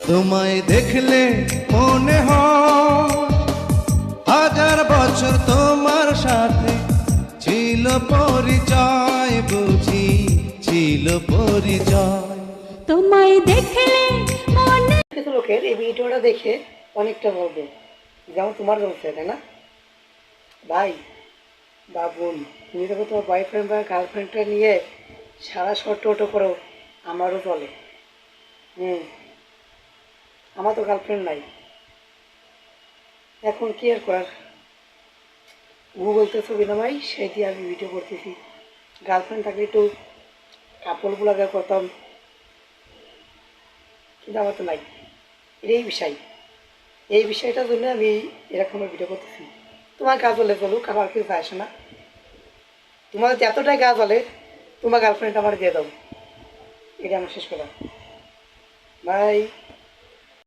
তোমায় দেখলে মনে হয় হাজার বছর তোমার সাথে ছিল পরিচয়, বুঝি ছিল পরিচয়। তোমায় দেখলে মনে কিছু লোকের এই ভিডিওটা দেখে অনেকটা বলবে, যেমন তোমার বলছে, তাই না ভাই বা বোন? তুমি যখন তোমার বয়ফ্রেন্ড বা গার্লফ্রেন্ডটা নিয়ে সারা শর্ট টোটো করো, আমারও চলে। আমার তো গার্লফ্রেন্ড নাই, এখন কি আর করার? গুগলতে ছবি নামাই, সেই দিয়ে আমি ভিডিও করতেছি। গার্লফ্রেন্ড থাকলে একটু কাপড়গুলো আগে করতাম, কিন্তু আমার তো নাই। এই বিষয়, এই বিষয়টার জন্য আমি এরকম ভিডিও করতেছি। তোমার কাজ হলে চলুক, আমার কিছু আসে না। তোমার যতটাই কাজ হলে তোমার গার্লফ্রেন্ড আমার দিয়ে দাও, এটা আমার শেষ কথা। বাই।